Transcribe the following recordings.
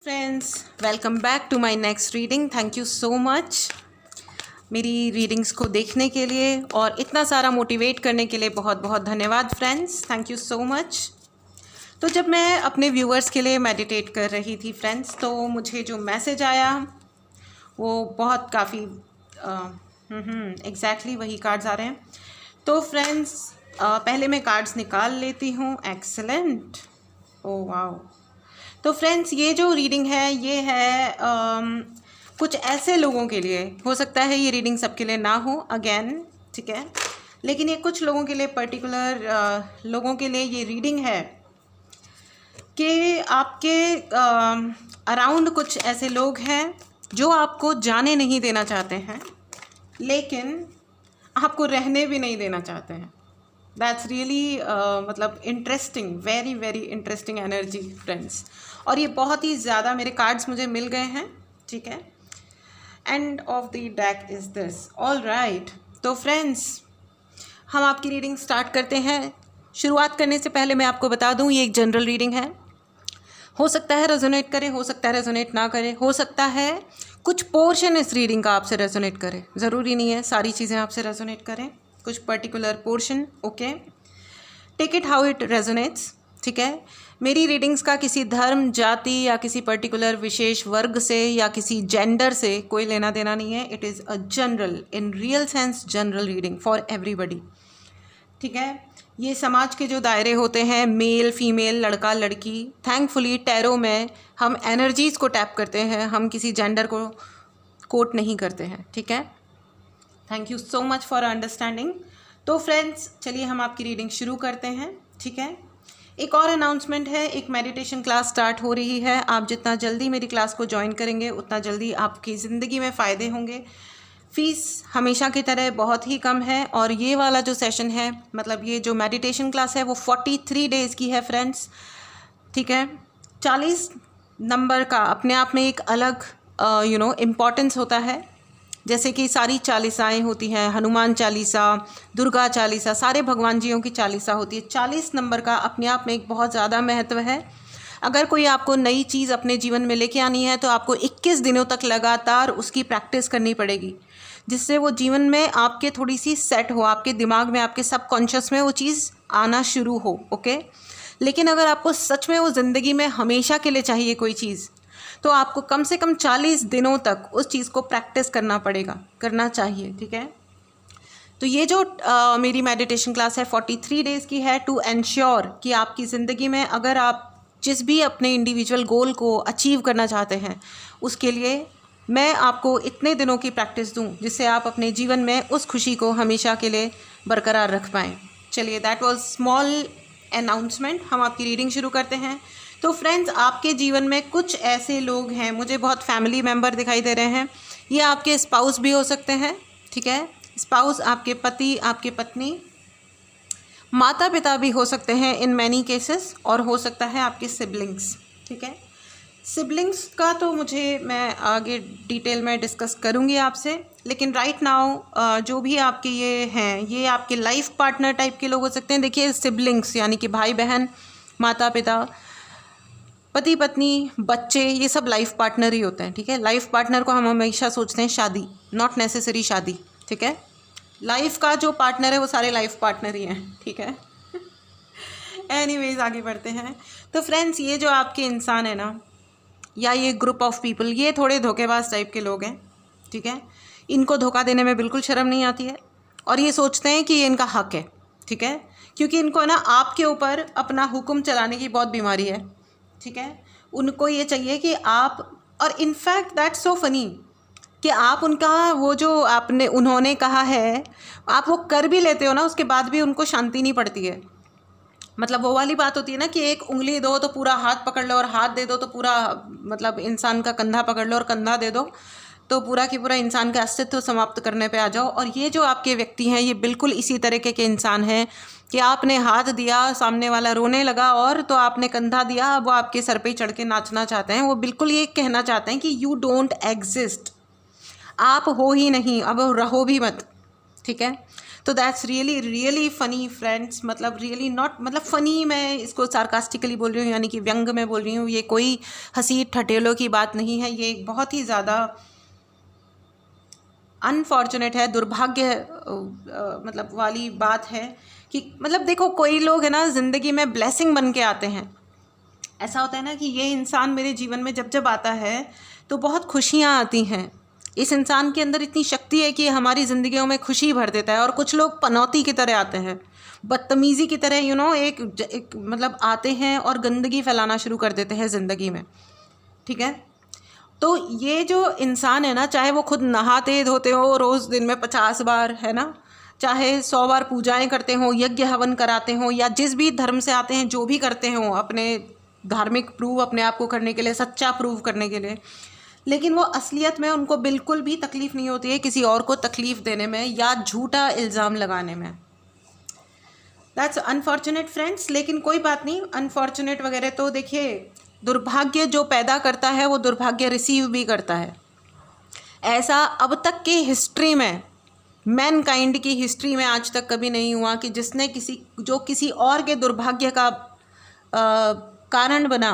Friends, welcome back to my next reading. Thank you so much मेरी readings को देखने के लिए और इतना सारा मोटिवेट करने के लिए बहुत बहुत धन्यवाद friends. Thank you so much. तो जब मैं अपने व्यूअर्स के लिए मेडिटेट कर रही थी फ्रेंड्स, तो मुझे जो मैसेज आया वो बहुत काफ़ी एग्जैक्टली वही कार्ड्स आ रहे हैं। तो फ्रेंड्स, पहले मैं कार्ड्स निकाल लेती हूँ। Excellent, oh wow. तो फ्रेंड्स, ये जो रीडिंग है ये है कुछ ऐसे लोगों के लिए। हो सकता है ये रीडिंग सबके लिए ना हो अगेन, ठीक है, लेकिन ये कुछ लोगों के लिए, पर्टिकुलर लोगों के लिए ये रीडिंग है कि आपके अराउंड कुछ ऐसे लोग हैं जो आपको जाने नहीं देना चाहते हैं, लेकिन आपको रहने भी नहीं देना चाहते हैं। दैट्स रियली मतलब interesting, very very interesting energy friends. और ये बहुत ही ज़्यादा मेरे कार्ड्स मुझे मिल गए हैं, ठीक है। End of the deck is this. All right, तो फ्रेंड्स हम आपकी रीडिंग स्टार्ट करते हैं। शुरुआत करने से पहले मैं आपको बता दूं, ये एक जनरल रीडिंग है। हो सकता है रेजोनेट करे, हो सकता है रेजोनेट ना करे, हो सकता है कुछ पोर्शन इस रीडिंग का आपसे रेजोनेट करे। ज़रूरी नहीं है सारी चीज़ें आपसे रेजोनेट करें, कुछ particular portion. Okay, take it how it resonates, ठीक है। मेरी रीडिंग्स का किसी धर्म, जाति या किसी पर्टिकुलर विशेष वर्ग से या किसी जेंडर से कोई लेना देना नहीं है। It is a general, in real sense general reading for everybody, ठीक है। ये समाज के जो दायरे होते हैं, मेल फीमेल, लड़का लड़की, थैंकफुली टैरो में हम एनर्जीज़ को टैप करते हैं, हम किसी जेंडर को कोट नहीं करते हैं, ठीक है। Thank you so much for understanding. तो फ्रेंड्स, चलिए हम आपकी रीडिंग शुरू करते हैं, ठीक है। एक और अनाउंसमेंट है, एक मेडिटेशन क्लास स्टार्ट हो रही है। आप जितना जल्दी मेरी क्लास को ज्वाइन करेंगे उतना जल्दी आपकी ज़िंदगी में फ़ायदे होंगे। फ़ीस हमेशा की तरह बहुत ही कम है और ये वाला जो सेशन है, मतलब ये जो मेडिटेशन क्लास है, वो 43 डेज़ की है फ्रेंड्स, ठीक है। 40 नंबर का अपने आप में एक अलग इम्पॉर्टेंस होता है। जैसे कि सारी चालीसाएँ होती हैं, हनुमान चालीसा, दुर्गा चालीसा, सारे भगवान जियों की चालीसा होती है। 40 नंबर का अपने आप में एक बहुत ज़्यादा महत्व है। अगर कोई आपको नई चीज़ अपने जीवन में लेके आनी है तो आपको 21 दिनों तक लगातार उसकी प्रैक्टिस करनी पड़ेगी, जिससे वो जीवन में आपके थोड़ी सी सेट हो, आपके दिमाग में, आपके सबकॉन्शियस में वो चीज़ आना शुरू हो। ओके, लेकिन अगर आपको सच में वो ज़िंदगी में हमेशा के लिए चाहिए कोई चीज़, तो आपको कम से कम 40 दिनों तक उस चीज़ को प्रैक्टिस करना चाहिए, ठीक है। तो ये जो मेरी मेडिटेशन क्लास है 43 डेज़ की है, टू एंश्योर कि आपकी ज़िंदगी में अगर आप जिस भी अपने इंडिविजुअल गोल को अचीव करना चाहते हैं, उसके लिए मैं आपको इतने दिनों की प्रैक्टिस दूं जिससे आप अपने जीवन में उस खुशी को हमेशा के लिए बरकरार रख पाएँ। चलिए, दैट वाज स्मॉल अनाउंसमेंट। हम आपकी रीडिंग शुरू करते हैं। तो फ्रेंड्स, आपके जीवन में कुछ ऐसे लोग हैं, मुझे बहुत फैमिली मेम्बर दिखाई दे रहे हैं। ये आपके स्पाउस भी हो सकते हैं, ठीक है। स्पाउस आपके पति, आपके पत्नी, माता पिता भी हो सकते हैं इन मैनी केसेस, और हो सकता है आपके सिबलिंग्स, ठीक है। सिबलिंग्स का तो मैं आगे डिटेल में डिस्कस करूँगी आपसे, लेकिन राइट नाउ जो भी आपके ये हैं, ये आपके लाइफ पार्टनर टाइप के लोग हो सकते हैं। देखिए, सिबलिंग्स यानी कि भाई बहन, माता पिता, पति पत्नी, बच्चे, ये सब लाइफ पार्टनर ही होते हैं, ठीक है। लाइफ पार्टनर को हम हमेशा सोचते हैं शादी, नॉट नेसेसरी शादी, ठीक है। लाइफ का जो पार्टनर है वो सारे लाइफ पार्टनर ही हैं, ठीक है। एनीवेज, आगे बढ़ते हैं। तो फ्रेंड्स, ये जो आपके इंसान है ना, या ये ग्रुप ऑफ पीपल, ये थोड़े धोखेबाज टाइप के लोग हैं, ठीक है। इनको धोखा देने में बिल्कुल शर्म नहीं आती है और ये सोचते हैं कि ये इनका हक है, ठीक है, क्योंकि इनको ना आपके ऊपर अपना हुक्म चलाने की बहुत बीमारी है, ठीक है। उनको ये चाहिए कि आप, और इनफैक्ट दैट्स सो फनी कि आप उनका वो जो उन्होंने कहा है, आप वो कर भी लेते हो ना, उसके बाद भी उनको शांति नहीं पड़ती है। मतलब वो वाली बात होती है ना कि एक उंगली दो तो पूरा हाथ पकड़ लो, और हाथ दे दो तो पूरा, मतलब इंसान का कंधा पकड़ लो, और कंधा दे दो तो पूरा की पूरा इंसान का अस्तित्व समाप्त करने पे आ जाओ। और ये जो आपके व्यक्ति हैं, ये बिल्कुल इसी तरीके के इंसान हैं कि आपने हाथ दिया, सामने वाला रोने लगा, और तो आपने कंधा दिया, अब वो आपके सर पे चढ़ के नाचना चाहते हैं। वो बिल्कुल ये कहना चाहते हैं कि यू डोंट एग्जिस्ट, आप हो ही नहीं, अब रहो भी मत, ठीक है। तो that's really really funny friends, मतलब रियली नॉट, मतलब फ़नी मैं इसको सार्कास्टिकली बोल रही हूँ, यानी कि व्यंग में बोल रही हूँ। ये कोई हंसी ठठेलों की बात नहीं है, ये एक बहुत ही ज़्यादा अनफॉर्चुनेट है, दुर्भाग्य मतलब वाली बात है कि मतलब देखो कोई लोग है ना ज़िंदगी में ब्लेसिंग बन के आते हैं। ऐसा होता है ना कि ये इंसान मेरे जीवन में जब जब आता है तो बहुत खुशियाँ आती हैं। इस इंसान के अंदर इतनी शक्ति है कि हमारी ज़िंदगियों में खुशी भर देता है। और कुछ लोग पनौती की तरह आते हैं, बदतमीज़ी की तरह एक मतलब आते हैं और गंदगी फैलाना शुरू कर देते हैं ज़िंदगी में, ठीक है। तो ये जो इंसान है ना, चाहे वो खुद नहाते धोते हो रोज़ दिन में 50 बार, है ना, चाहे 100 बार पूजाएं करते हों, यज्ञ हवन कराते हों, या जिस भी धर्म से आते हैं जो भी करते हों अपने धार्मिक प्रूव अपने आप को करने के लिए, सच्चा प्रूव करने के लिए, लेकिन वो असलियत में उनको बिल्कुल भी तकलीफ़ नहीं होती है किसी और को तकलीफ़ देने में या झूठा इल्ज़ाम लगाने में। That's unfortunate friends. लेकिन कोई बात नहीं, अनफॉर्चुनेट वगैरह तो देखिए, दुर्भाग्य जो पैदा करता है वो दुर्भाग्य रिसीव भी करता है। ऐसा अब तक की हिस्ट्री में, मैनकाइंड की हिस्ट्री में आज तक कभी नहीं हुआ कि जिसने किसी और के दुर्भाग्य का कारण बना,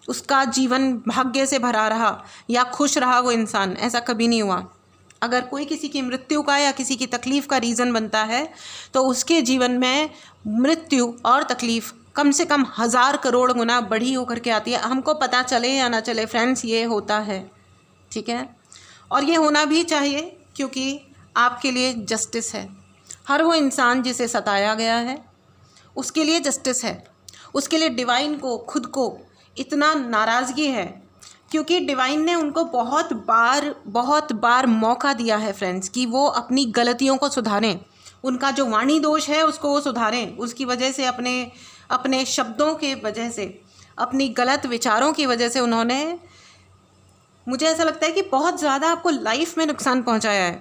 उसका जीवन भाग्य से भरा रहा या खुश रहा वो इंसान, ऐसा कभी नहीं हुआ। अगर कोई किसी की मृत्यु का या किसी की तकलीफ़ का रीज़न बनता है तो उसके जीवन में मृत्यु और तकलीफ़ कम से कम 1000 करोड़ गुना बढ़ी होकर के आती है। हमको पता चले या ना चले फ्रेंड्स, ये होता है, ठीक है। और ये होना भी चाहिए क्योंकि आपके लिए जस्टिस है। हर वो इंसान जिसे सताया गया है उसके लिए जस्टिस है, उसके लिए डिवाइन को, खुद को इतना नाराज़गी है क्योंकि डिवाइन ने उनको बहुत बार मौका दिया है फ्रेंड्स कि वो अपनी गलतियों को सुधारें, उनका जो वाणी दोष है उसको वो सुधारें। उसकी वजह से अपने शब्दों के वजह से, अपनी गलत विचारों की वजह से उन्होंने, मुझे ऐसा लगता है कि बहुत ज़्यादा आपको लाइफ में नुकसान पहुंचाया है,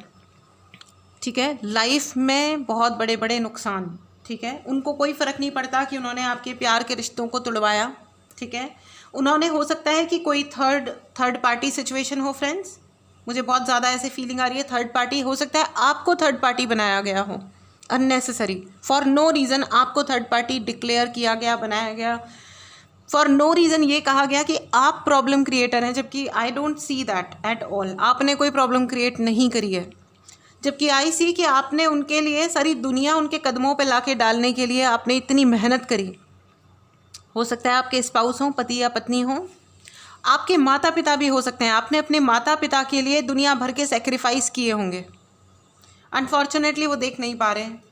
ठीक है, लाइफ में बहुत बड़े बड़े नुकसान, ठीक है। उनको कोई फ़र्क नहीं पड़ता कि उन्होंने आपके प्यार के रिश्तों को तोड़वाया, ठीक है। उन्होंने, हो सकता है कि कोई थर्ड पार्टी सिचुएशन हो फ्रेंड्स, मुझे बहुत ज़्यादा ऐसे फीलिंग आ रही है, थर्ड पार्टी हो सकता है, आपको थर्ड पार्टी बनाया गया हो अननेसेसरी, फॉर नो रीज़न आपको थर्ड पार्टी डिक्लेयर किया गया, बनाया गया, फॉर नो रीज़न ये कहा गया कि आप प्रॉब्लम क्रिएटर हैं, जबकि I don't see that at all. आपने कोई प्रॉब्लम क्रिएट नहीं करी है, जबकि आई सी कि आपने उनके लिए सारी दुनिया उनके कदमों पे लाके डालने के लिए आपने इतनी मेहनत करी। हो सकता है आपके स्पाउस हों, पति या पत्नी हों, आपके माता पिता भी हो सकते हैं, आपने अपने माता पिता के लिए दुनिया भर के सेक्रीफाइस किए होंगे। अनफॉर्चुनेटली वो देख नहीं पा रहे हैं,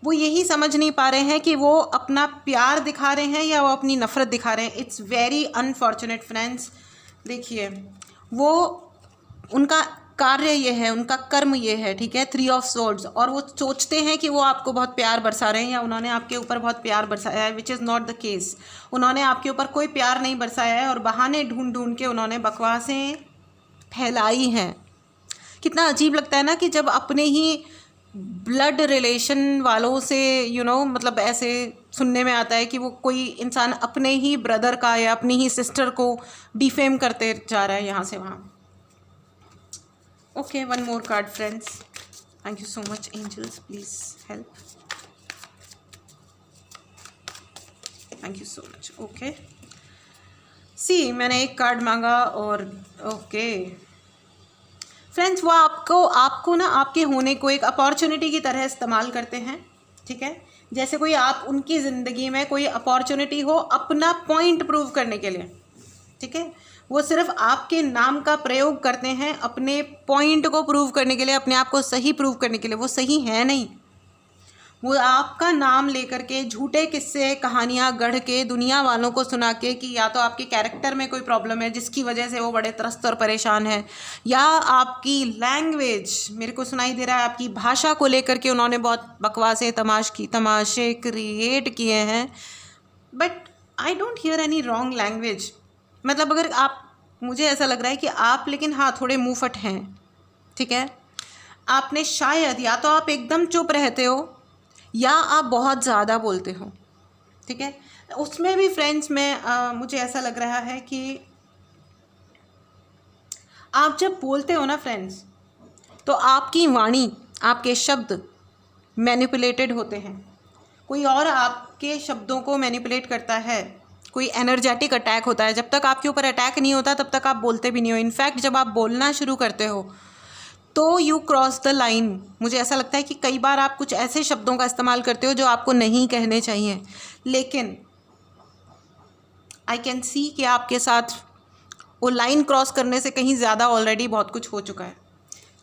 वो यही समझ नहीं पा रहे हैं कि वो अपना प्यार दिखा रहे हैं या वो अपनी नफ़रत दिखा रहे हैं। It's very unfortunate friends. देखिए, वो, उनका कार्य ये है, उनका कर्म ये है, ठीक है, 3 ऑफ सोर्ड्स, और वो सोचते हैं कि वो आपको बहुत प्यार बरसा रहे हैं या उन्होंने आपके ऊपर बहुत प्यार बरसाया है, which is not the case. उन्होंने आपके ऊपर कोई प्यार नहीं बरसाया है और बहाने ढूंढ के उन्होंने बकवासें फैलाई हैं। कितना अजीब लगता है ना कि जब अपने ही ब्लड रिलेशन वालों से मतलब ऐसे सुनने में आता है कि वो कोई इंसान अपने ही ब्रदर का या अपनी ही सिस्टर को डिफेम करते जा रहा है यहाँ से वहाँ। Okay, one more card friends. Thank you so much angels, please help. Thank you so much. Okay, see, मैंने एक कार्ड मांगा और ओके फ्रेंड्स, वो आपको ना आपके होने को एक अपॉर्चुनिटी की तरह इस्तेमाल करते हैं, ठीक है। जैसे कोई आप उनकी ज़िंदगी में कोई अपॉर्चुनिटी हो अपना पॉइंट प्रूव करने के लिए, ठीक है, वो सिर्फ आपके नाम का प्रयोग करते हैं अपने पॉइंट को प्रूव करने के लिए, अपने आप को सही प्रूव करने के लिए। वो सही है नहीं, वो आपका नाम लेकर के झूठे किस्से कहानियाँ गढ़ के दुनिया वालों को सुना के कि या तो आपके कैरेक्टर में कोई प्रॉब्लम है जिसकी वजह से वो बड़े त्रस्त और परेशान है, या आपकी लैंग्वेज, मेरे को सुनाई दे रहा है आपकी भाषा को लेकर के उन्होंने बहुत बकवासें तमाशे क्रिएट किए हैं। But I don't hear any wrong language. मतलब अगर आप, मुझे ऐसा लग रहा है कि आप, लेकिन हाँ थोड़े मुँहफट हैं, ठीक है। आपने शायद, या तो आप एकदम चुप रहते हो या आप बहुत ज़्यादा बोलते हो, ठीक है। उसमें भी फ्रेंड्स मुझे ऐसा लग रहा है कि आप जब बोलते हो ना फ्रेंड्स, तो आपकी वाणी, आपके शब्द मैनिपुलेटेड होते हैं, कोई और आपके शब्दों को मैनिपुलेट करता है, कोई एनर्जेटिक अटैक होता है। जब तक आपके ऊपर अटैक नहीं होता तब तक आप बोलते भी नहीं हो। इनफैक्ट जब आप बोलना शुरू करते हो तो यू क्रॉस द लाइन। मुझे ऐसा लगता है कि कई बार आप कुछ ऐसे शब्दों का इस्तेमाल करते हो जो आपको नहीं कहने चाहिए, लेकिन आई कैन सी कि आपके साथ वो लाइन क्रॉस करने से कहीं ज़्यादा ऑलरेडी बहुत कुछ हो चुका है।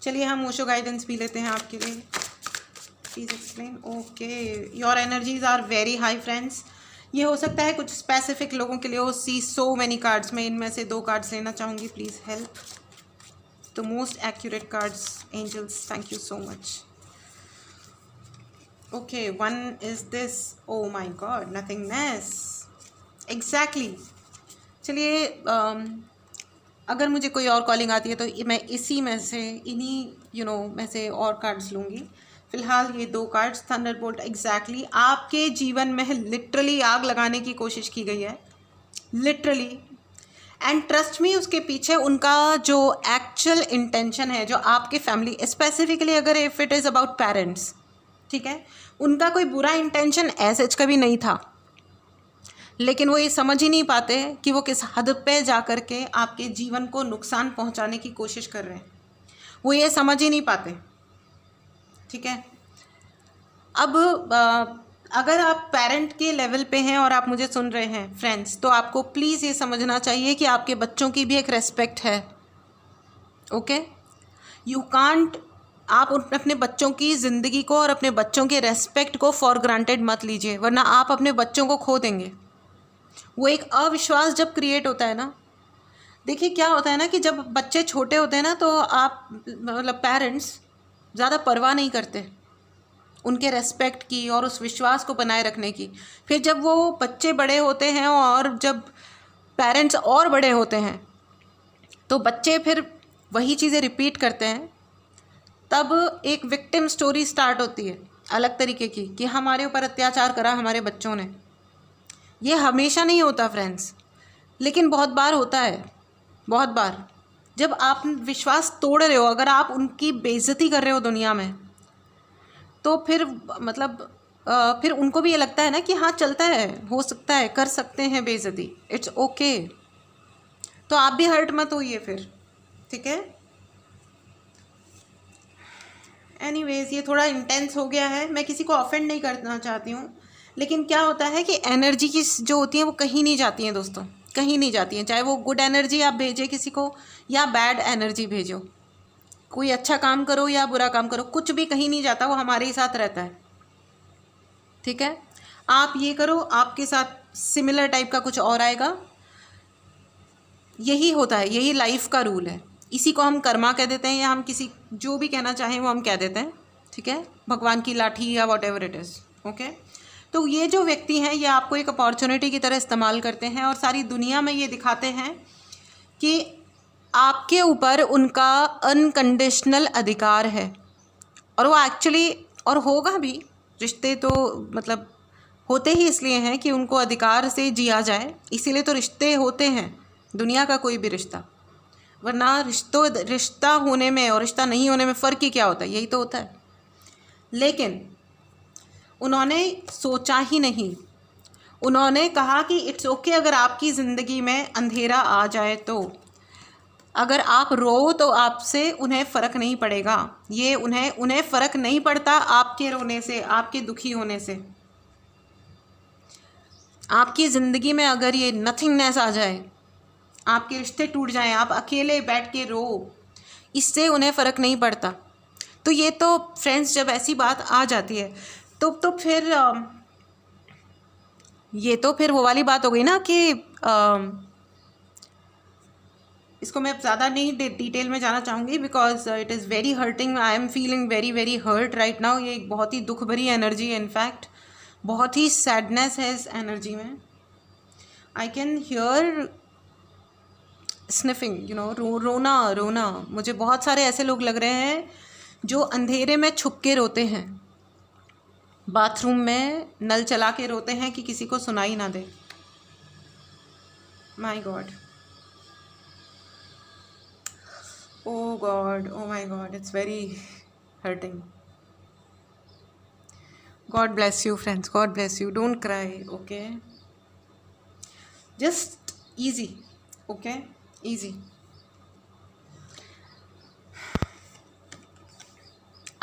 चलिए हम ओशो गाइडेंस भी लेते हैं आपके लिए। Please explain. Okay, your energies are very high friends. ये हो सकता है कुछ स्पेसिफिक लोगों के लिए हो। सी सो मैनी कार्ड्स, मैं इनमें से 2 कार्ड्स लेना चाहूँगी। Please help the most accurate cards angels, thank you so much. Okay, one is this, oh my god, nothingness, exactly. चलिए अगर मुझे कोई और कॉलिंग आती है तो मैं इसी में से इन्हीं में से और कार्ड्स लूँगी। फ़िलहाल ये 2 कार्ड्स, थंडरबोल्ट, एग्जैक्टली। आपके जीवन में लिटरली आग लगाने की कोशिश की गई है, लिटरली, एंड ट्रस्ट मी, उसके पीछे उनका जो एक्चुअल इंटेंशन है, जो आपके फैमिली स्पेसिफिकली, अगर if it is about parents, ठीक है, उनका कोई बुरा इंटेंशन ऐसे कभी नहीं था, लेकिन वो ये समझ ही नहीं पाते कि वो किस हद पे जा कर के आपके जीवन को नुकसान पहुंचाने की कोशिश कर रहे हैं। वो ये समझ ही नहीं पाते, ठीक है। अब अगर आप पेरेंट के लेवल पे हैं और आप मुझे सुन रहे हैं फ्रेंड्स, तो आपको प्लीज़ ये समझना चाहिए कि आपके बच्चों की भी एक रेस्पेक्ट है। ओके, यू कांट, आप अपने बच्चों की ज़िंदगी को और अपने बच्चों के रेस्पेक्ट को फॉर ग्रांटेड मत लीजिए, वरना आप अपने बच्चों को खो देंगे। वो एक अविश्वास जब क्रिएट होता है ना, देखिए क्या होता है ना कि जब बच्चे छोटे होते हैं ना तो आप मतलब पेरेंट्स ज़्यादा परवाह नहीं करते उनके रेस्पेक्ट की और उस विश्वास को बनाए रखने की। फिर जब वो बच्चे बड़े होते हैं और जब पेरेंट्स और बड़े होते हैं तो बच्चे फिर वही चीज़ें रिपीट करते हैं। तब एक विक्टिम स्टोरी स्टार्ट होती है अलग तरीके की, कि हमारे ऊपर अत्याचार करा हमारे बच्चों ने। ये हमेशा नहीं होता फ्रेंड्स, लेकिन बहुत बार होता है, बहुत बार। जब आप विश्वास तोड़ रहे हो, अगर आप उनकी बेइज्जती कर रहे हो दुनिया में, तो फिर मतलब फिर उनको भी ये लगता है ना कि हाँ चलता है, हो सकता है, कर सकते हैं बेइज्जती, इट्स ओके। तो आप भी हर्ट मत होइए फिर, ठीक है। एनीवेज, ये थोड़ा इंटेंस हो गया है, मैं किसी को ऑफेंड नहीं करना चाहती हूँ, लेकिन क्या होता है कि एनर्जी की जो होती है वो कहीं नहीं जाती हैं दोस्तों, कहीं नहीं जाती हैं। चाहे वो गुड एनर्जी आप भेजें किसी को या बैड एनर्जी भेजो, कोई अच्छा काम करो या बुरा काम करो, कुछ भी कहीं नहीं जाता, वो हमारे ही साथ रहता है, ठीक है। आप ये करो, आपके साथ सिमिलर टाइप का कुछ और आएगा। यही होता है, यही लाइफ का रूल है। इसी को हम कर्मा कह देते हैं, या हम किसी जो भी कहना चाहें वो हम कह देते हैं, ठीक है, भगवान की लाठी या what ever it is, okay. तो ये जो व्यक्ति हैं ये आपको एक अपॉर्चुनिटी की तरह इस्तेमाल करते हैं और सारी दुनिया में ये दिखाते हैं कि आपके ऊपर उनका अनकंडीशनल अधिकार है। और वो एक्चुअली, और होगा भी, रिश्ते तो मतलब होते ही इसलिए हैं कि उनको अधिकार से जिया जाए, इसीलिए तो रिश्ते होते हैं, दुनिया का कोई भी रिश्ता। वरना रिश्ता होने में और रिश्ता नहीं होने में फ़र्क ही क्या होता है, यही तो होता है। लेकिन उन्होंने सोचा ही नहीं, उन्होंने कहा कि इट्स ओके अगर आपकी ज़िंदगी में अंधेरा आ जाए, तो अगर आप रो तो आपसे उन्हें फ़र्क नहीं पड़ेगा। ये उन्हें फ़र्क नहीं पड़ता आपके रोने से, आपके दुखी होने से। आपकी ज़िंदगी में अगर ये नथिंगनेस आ जाए, आपके रिश्ते टूट जाएं, आप अकेले बैठ के रो, इससे उन्हें फ़र्क नहीं पड़ता। तो ये तो फ्रेंड्स, जब ऐसी बात आ जाती है तो फिर ये तो फिर वो वाली बात हो गई ना कि इसको मैं ज़्यादा नहीं डिटेल में जाना चाहूँगी, because it is very hurting. I am feeling very very hurt right now. ये एक बहुत ही दुख भरी एनर्जी है, इनफैक्ट बहुत ही सैडनेस है इस एनर्जी में। आई कैन हियर स्निफिंग, रोना। मुझे बहुत सारे ऐसे लोग लग रहे हैं जो अंधेरे में छुप के रोते हैं, बाथरूम में नल चला के रोते हैं कि किसी को सुनाई ना दे। My God, oh God, oh my God, it's very hurting. God bless you friends, God bless you, don't cry, okay, just easy, okay, easy.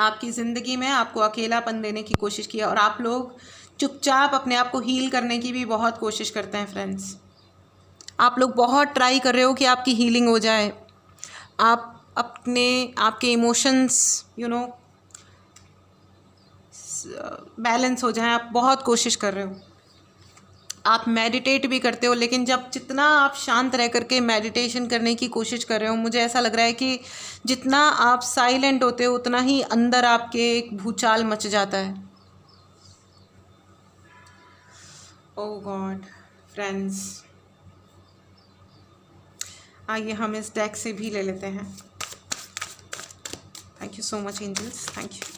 आपकी ज़िंदगी में आपको अकेलापन देने की कोशिश की और आप लोग चुपचाप अपने आप को हील करने की भी बहुत कोशिश करते हैं फ्रेंड्स। आप लोग बहुत ट्राई कर रहे हो कि आपकी हीलिंग हो जाए, आप आपके इमोशंस बैलेंस हो जाएं, आप बहुत कोशिश कर रहे हो। आप मेडिटेट भी करते हो, लेकिन जितना आप शांत रह करके मेडिटेशन करने की कोशिश कर रहे हो, मुझे ऐसा लग रहा है कि जितना आप साइलेंट होते हो उतना ही अंदर आपके एक भूचाल मच जाता है। ओह गॉड फ्रेंड्स, आइए हम इस डेक से भी ले लेते हैं। Thank you so much angels, thank you.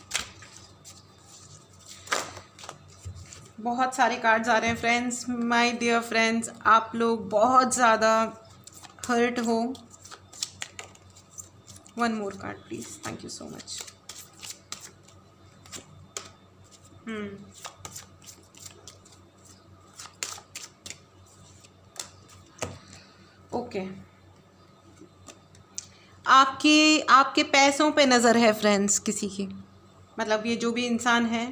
बहुत सारे कार्ड्स आ रहे हैं फ्रेंड्स, माय डियर फ्रेंड्स, आप लोग बहुत ज़्यादा हर्ट हो। One more card please, thank you so much. Okay, आपके पैसों पे नज़र है फ्रेंड्स किसी की, मतलब ये जो भी इंसान है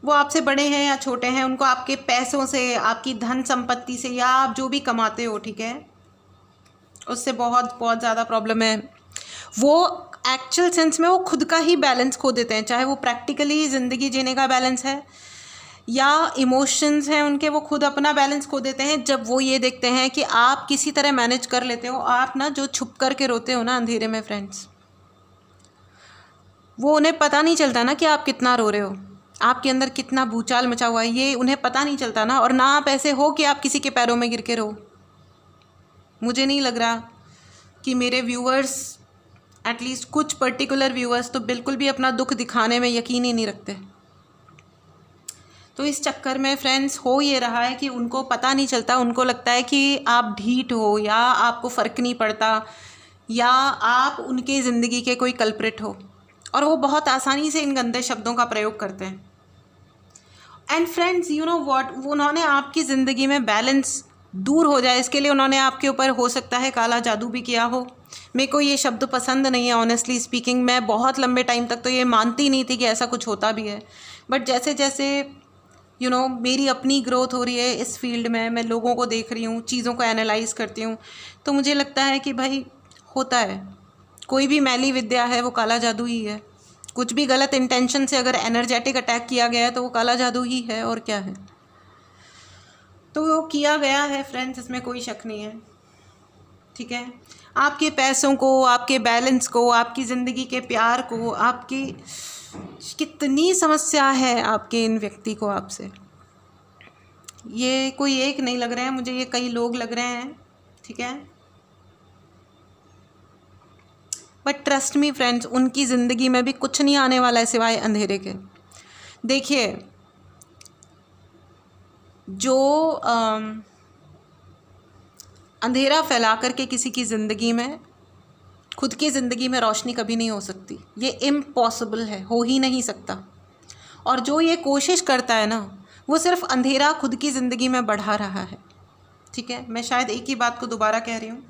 वो आपसे बड़े हैं या छोटे हैं, उनको आपके पैसों से, आपकी धन संपत्ति से, या आप जो भी कमाते हो, ठीक है, उससे बहुत बहुत ज़्यादा प्रॉब्लम है। वो एक्चुअल सेंस में वो खुद का ही बैलेंस खो देते हैं, चाहे वो प्रैक्टिकली ज़िंदगी जीने का बैलेंस है या इमोशंस हैं उनके, वो खुद अपना बैलेंस खो देते हैं जब वो ये देखते हैं कि आप किसी तरह मैनेज कर लेते हो। आप ना जो छुप कर के रोते हो ना अंधेरे में फ्रेंड्स, वो उन्हें पता नहीं चलता ना कि आप कितना रो रहे हो, आपके अंदर कितना भूचाल मचा हुआ है, ये उन्हें पता नहीं चलता ना। और ना आप ऐसे हो कि आप किसी के पैरों में गिर के रो। मुझे नहीं लग रहा कि मेरे व्यूअर्स, एटलीस्ट कुछ पर्टिकुलर व्यूअर्स तो बिल्कुल भी अपना दुख दिखाने में यकीन ही नहीं रखते। तो इस चक्कर में फ्रेंड्स हो ये रहा है कि उनको पता नहीं चलता, उनको लगता है कि आप ढीठ हो या आपको फ़र्क नहीं पड़ता या आप उनके ज़िंदगी के कोई कल्प्रिट हो, और वो बहुत आसानी से इन गंदे शब्दों का प्रयोग करते हैं। And friends you know what, वो उन्होंने आपकी ज़िंदगी में बैलेंस दूर हो जाए इसके लिए उन्होंने आपके ऊपर हो सकता है काला जादू भी किया हो। मेरे को ये शब्द पसंद नहीं है ऑनेस्टली स्पीकिंग, मैं बहुत लंबे टाइम तक तो ये मानती नहीं थी कि ऐसा कुछ होता भी है, बट जैसे जैसे मेरी अपनी ग्रोथ हो रही है इस फील्ड में, मैं लोगों को देख रही हूँ, चीज़ों को एनालाइज करती हूँ, तो मुझे लगता है कि भाई होता है, कोई भी मैली विद्या है वो काला जादू ही है। कुछ भी गलत इंटेंशन से अगर एनर्जेटिक अटैक किया गया है तो वो काला जादू ही है, और क्या है। तो वो किया गया है फ्रेंड्स, इसमें कोई शक नहीं है, ठीक है। आपके पैसों को, आपके बैलेंस को, आपकी ज़िंदगी के प्यार को, आपकी कितनी समस्या है आपके इन व्यक्ति को आपसे, ये कोई एक नहीं लग रहे हैं मुझे, ये कई लोग लग रहे हैं, ठीक है। बट ट्रस्ट मी फ्रेंड्स, उनकी ज़िंदगी में भी कुछ नहीं आने वाला है सिवाय अंधेरे के। देखिए, जो अंधेरा फैला करके किसी की ज़िंदगी में, खुद की ज़िंदगी में रोशनी कभी नहीं हो सकती, ये इम्पॉसिबल है, हो ही नहीं सकता। और जो ये कोशिश करता है ना, वो सिर्फ अंधेरा खुद की ज़िंदगी में बढ़ा रहा है, ठीक है। मैं शायद एक ही बात को दोबारा कह रही हूँ,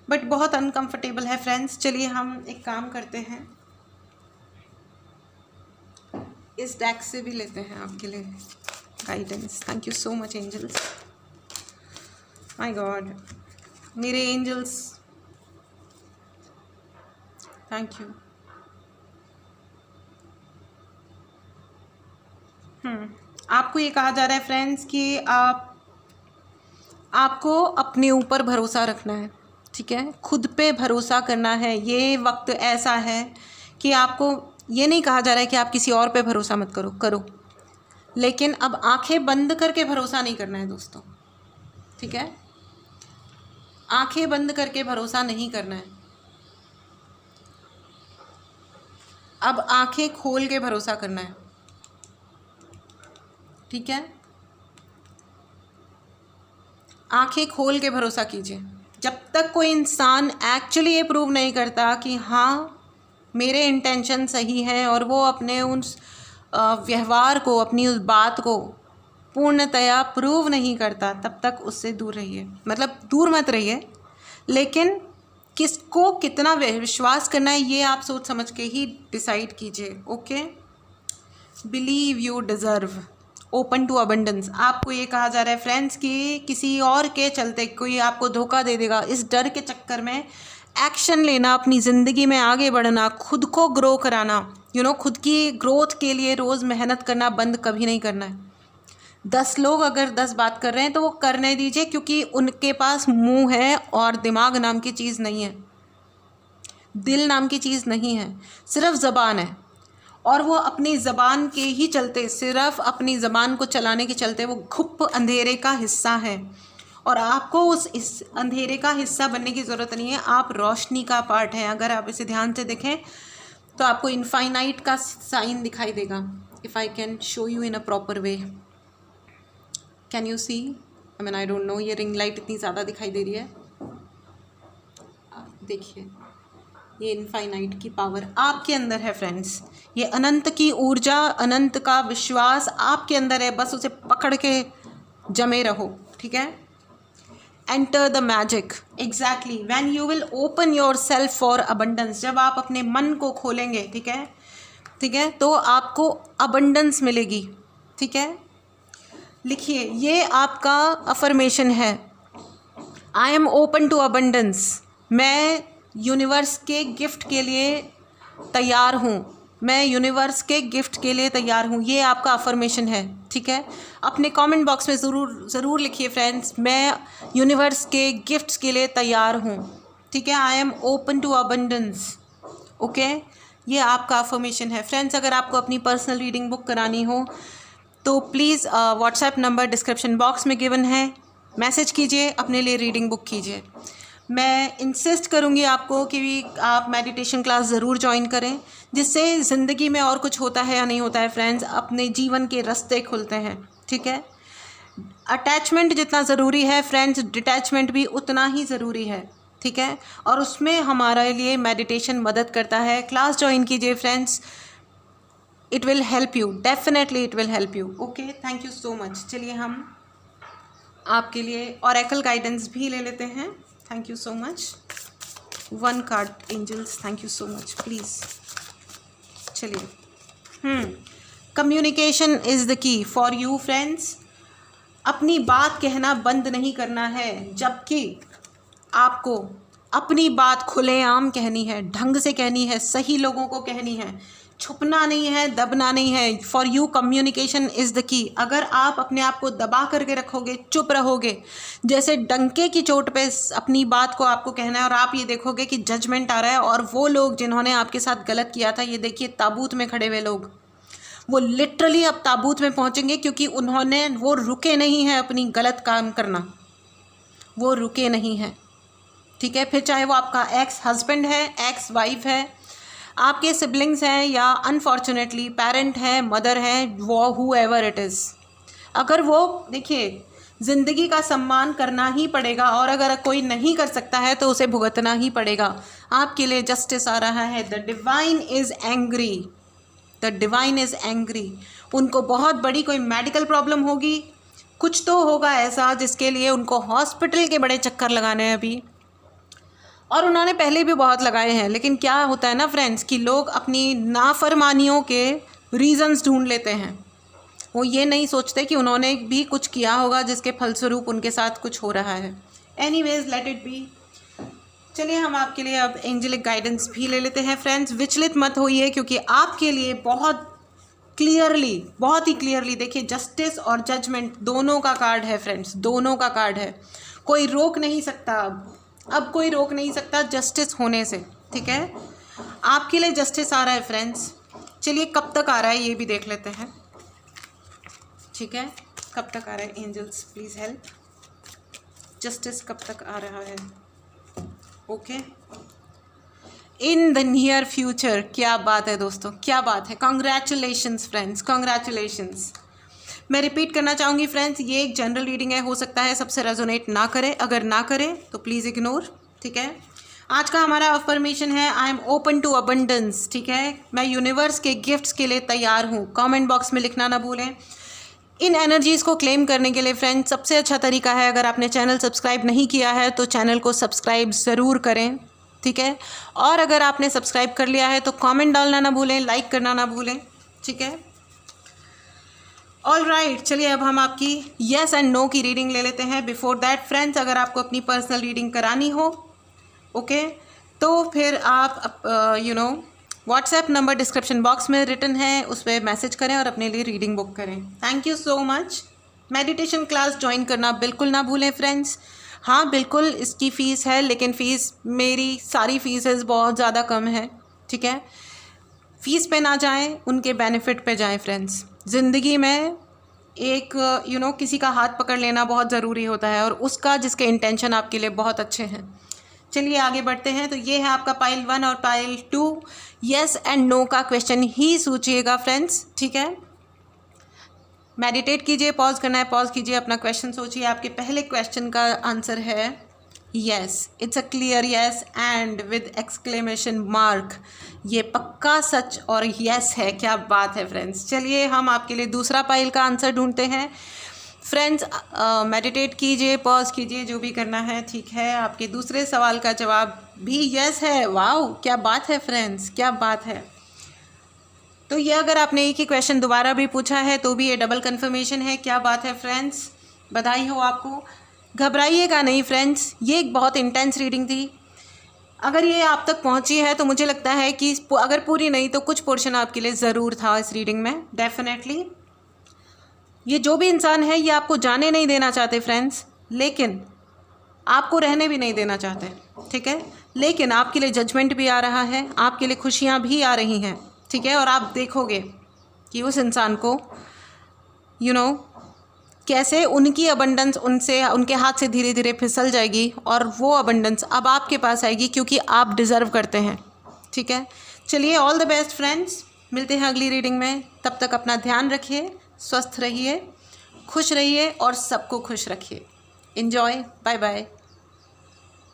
बट बहुत अनकंफर्टेबल है फ्रेंड्स। चलिए हम एक काम करते हैं, इस डेक से भी लेते हैं आपके लिए guidance. Thank you so much angels, my god, मेरे एंजल्स, थैंक यू। आपको ये कहा जा रहा है फ्रेंड्स कि आपको अपने ऊपर भरोसा रखना है, ठीक है, खुद पे भरोसा करना है। ये वक्त ऐसा है कि आपको ये नहीं कहा जा रहा है कि आप किसी और पे भरोसा मत करो, लेकिन अब आंखें बंद करके भरोसा नहीं करना है दोस्तों, ठीक है। आंखें बंद करके भरोसा नहीं करना है, अब आंखें खोल के भरोसा करना है, ठीक है। आंखें खोल के भरोसा कीजिए। जब तक कोई इंसान एक्चुअली ये प्रूव नहीं करता कि हाँ मेरे इंटेंशन सही हैं और वो अपने उन व्यवहार को, अपनी उस बात को पूर्णतया प्रूव नहीं करता, तब तक उससे दूर रहिए। मतलब दूर मत रहिए, लेकिन किसको कितना विश्वास करना है ये आप सोच समझ के ही डिसाइड कीजिए। Okay, believe you deserve, open to abundance. आपको ये कहा जा रहा है फ्रेंड्स कि किसी और के चलते कोई आपको धोखा दे देगा, इस डर के चक्कर में एक्शन लेना, अपनी ज़िंदगी में आगे बढ़ना, खुद को ग्रो कराना, खुद की ग्रोथ के लिए रोज़ मेहनत करना बंद कभी नहीं करना है। 10 लोग अगर 10 बात कर रहे हैं तो वो करने दीजिए, क्योंकि उनके पास मुंह है और दिमाग नाम की चीज़ नहीं है, दिल नाम की चीज़ नहीं है, सिर्फ ज़बान है। और वो अपनी ज़बान के ही चलते, सिर्फ अपनी ज़बान को चलाने के चलते वो घुप अंधेरे का हिस्सा है। और आपको इस अंधेरे का हिस्सा बनने की ज़रूरत नहीं है, आप रोशनी का पार्ट हैं। अगर आप इसे ध्यान से देखें तो आपको इनफाइनाइट का साइन दिखाई देगा। If I can show you in a proper way, can you see? I don't know, ये रिंग लाइट इतनी ज़्यादा दिखाई दे रही है। देखिए, ये इनफाइनाइट की पावर आपके अंदर है फ्रेंड्स। ये अनंत की ऊर्जा, अनंत का विश्वास आपके अंदर है, बस उसे पकड़ के जमे रहो, ठीक है। Enter the magic, exactly when you will open your self for abundance. जब आप अपने मन को खोलेंगे, ठीक है, तो आपको अबंडेंस मिलेगी, ठीक है। लिखिए, ये आपका अफर्मेशन है, I am open to abundance. मैं यूनिवर्स के गिफ्ट के लिए तैयार हूँ, मैं यूनिवर्स के गिफ्ट के लिए तैयार हूँ। ये आपका अफर्मेशन है, ठीक है। अपने कमेंट बॉक्स में ज़रूर लिखिए फ्रेंड्स, मैं यूनिवर्स के गिफ्ट्स के लिए तैयार हूँ, ठीक है। I am open to abundance, okay. ये आपका अफर्मेशन है फ्रेंड्स। अगर आपको अपनी पर्सनल रीडिंग बुक करानी हो तो please WhatsApp number description box में गिवन है, मैसेज कीजिए, अपने लिए रीडिंग बुक कीजिए। मैं इंसिस्ट करूँगी आपको कि आप मेडिटेशन क्लास ज़रूर ज्वाइन करें, जिससे ज़िंदगी में और कुछ होता है या नहीं होता है फ्रेंड्स, अपने जीवन के रास्ते खुलते हैं, ठीक है। अटैचमेंट जितना ज़रूरी है फ्रेंड्स, डिटैचमेंट भी उतना ही ज़रूरी है, ठीक है। और उसमें हमारे लिए मेडिटेशन मदद करता है। क्लास ज्वाइन कीजिए friends, it will help you, definitely it will help you. Okay, thank you so much. चलिए हम आपके लिए ऑरेकल गाइडेंस भी ले लेते हैं। Thank you so much. 1 card angels, thank you so much, please. चलिए, communication is the key for you friends. अपनी बात कहना बंद नहीं करना है, जबकि आपको अपनी बात खुलेआम कहनी है, ढंग से कहनी है, सही लोगों को कहनी है, छुपना नहीं है, दबना नहीं है। For you communication is the की। अगर आप अपने आप को दबा करके रखोगे, चुप रहोगे, जैसे डंके की चोट पे अपनी बात को आपको कहना है, और आप ये देखोगे कि जजमेंट आ रहा है, और वो लोग जिन्होंने आपके साथ गलत किया था, ये देखिए ताबूत में खड़े हुए लोग, वो लिटरली अब ताबूत में पहुंचेंगे, क्योंकि वो रुके नहीं हैं अपनी गलत काम करना, वो रुके नहीं हैं, ठीक है। फिर चाहे वो आपका एक्स हस्बैंड है, एक्स वाइफ है, आपके सिबलिंग्स हैं, या अनफॉर्चुनेटली पेरेंट हैं, मदर हैं, वो हूएवर इट इज़। अगर वो, देखिए, ज़िंदगी का सम्मान करना ही पड़ेगा, और अगर कोई नहीं कर सकता है तो उसे भुगतना ही पड़ेगा। आपके लिए जस्टिस आ रहा है। The divine is angry, the divine is angry. उनको बहुत बड़ी कोई मेडिकल प्रॉब्लम होगी, कुछ तो होगा ऐसा जिसके लिए उनको हॉस्पिटल के बड़े चक्कर लगाने हैं अभी, और उन्होंने पहले भी बहुत लगाए हैं। लेकिन क्या होता है ना फ्रेंड्स, कि लोग अपनी नाफरमानियों के रीज़न्स ढूंढ लेते हैं, वो ये नहीं सोचते कि उन्होंने भी कुछ किया होगा जिसके फलस्वरूप उनके साथ कुछ हो रहा है। Anyways, let it be. चलिए हम आपके लिए अब एंजेलिक गाइडेंस भी ले लेते हैं फ्रेंड्स। विचलित मत होइए, क्योंकि आपके लिए बहुत ही क्लियरली देखिए, जस्टिस और जजमेंट दोनों का कार्ड है फ्रेंड्स, दोनों का कार्ड है। कोई रोक नहीं सकता, अब कोई रोक नहीं सकता जस्टिस होने से, ठीक है। आपके लिए जस्टिस आ रहा है फ्रेंड्स। चलिए कब तक आ रहा है ये भी देख लेते हैं, ठीक है। कब तक आ रहा है एंजल्स, प्लीज़ हेल्प। जस्टिस कब तक आ रहा है? Okay, in the near future. क्या बात है दोस्तों, क्या बात है। Congratulations friends, congratulations. मैं रिपीट करना चाहूँगी फ्रेंड्स, ये एक जनरल रीडिंग है, हो सकता है सबसे रेजोनेट ना करे, अगर ना करे तो प्लीज़ इग्नोर, ठीक है। आज का हमारा अफर्मेशन है I am open to abundance. ठीक है, मैं यूनिवर्स के गिफ्ट्स के लिए तैयार हूँ। कमेंट बॉक्स में लिखना ना भूलें। इन एनर्जीज़ को क्लेम करने के लिए फ्रेंड्स सबसे अच्छा तरीका है, अगर आपने चैनल सब्सक्राइब नहीं किया है तो चैनल को सब्सक्राइब ज़रूर करें। ठीक है, और अगर आपने सब्सक्राइब कर लिया है तो कमेंट डालना ना भूलें, लाइक करना ना भूलें। ठीक है, ऑल राइट, चलिए अब हम आपकी येस एंड नो की रीडिंग ले लेते हैं। बिफोर दैट फ्रेंड्स, अगर आपको अपनी पर्सनल रीडिंग करानी हो ओके तो फिर आप व्हाट्सएप नंबर डिस्क्रिप्शन बॉक्स में रिटन है, उस पर मैसेज करें और अपने लिए रीडिंग बुक करें। Thank you so much. Meditation class join करना बिल्कुल ना भूलें फ्रेंड्स। हाँ बिल्कुल इसकी फ़ीस है, लेकिन फ़ीस मेरी सारी फीसेस बहुत ज़्यादा कम है। ठीक है, फ़ीस पे ना जाएं, उनके बेनिफिट पे जाएं फ्रेंड्स। ज़िंदगी में एक किसी का हाथ पकड़ लेना बहुत ज़रूरी होता है, और उसका जिसके इंटेंशन आपके लिए बहुत अच्छे हैं। चलिए आगे बढ़ते हैं। तो ये है आपका पाइल 1 और पाइल 2। येस एंड नो का क्वेश्चन ही सोचिएगा फ्रेंड्स। ठीक है, मेडिटेट कीजिए, पॉज करना है पॉज कीजिए, अपना क्वेश्चन सोचिए। आपके पहले क्वेश्चन का आंसर है yes, it's a clear yes and with exclamation mark. ये पक्का सच और येस है। क्या बात है फ्रेंड्स। चलिए हम आपके लिए दूसरा पाइल का आंसर ढूंढते हैं। फ्रेंड्स मेडिटेट कीजिए, पॉज कीजिए, जो भी करना है। ठीक है, आपके दूसरे सवाल का जवाब भी यस है। वाओ, क्या बात है फ्रेंड्स, क्या बात है। तो ये अगर आपने एक ही क्वेश्चन दोबारा भी पूछा है तो भी ये डबल कंफर्मेशन है। क्या बात है फ्रेंड्स, बधाई हो आपको। घबराइएगा नहीं फ्रेंड्स, ये एक बहुत इंटेंस रीडिंग थी। अगर ये आप तक पहुंची है तो मुझे लगता है कि अगर पूरी नहीं तो कुछ पोर्शन आपके लिए ज़रूर था इस रीडिंग में, डेफिनेटली। ये जो भी इंसान है ये आपको जाने नहीं देना चाहते फ्रेंड्स, लेकिन आपको रहने भी नहीं देना चाहते। ठीक है, लेकिन आपके लिए जजमेंट भी आ रहा है, आपके लिए खुशियाँ भी आ रही हैं। ठीक है, और आप देखोगे कि उस इंसान को कैसे उनकी अबंडेंस उनके हाथ से धीरे धीरे फिसल जाएगी, और वो अबंडेंस अब आपके पास आएगी क्योंकि आप डिज़र्व करते हैं। ठीक है, चलिए ऑल द बेस्ट फ्रेंड्स, मिलते हैं अगली रीडिंग में। तब तक अपना ध्यान रखिए, स्वस्थ रहिए, खुश रहिए और सबको खुश रखिए। Enjoy, bye bye.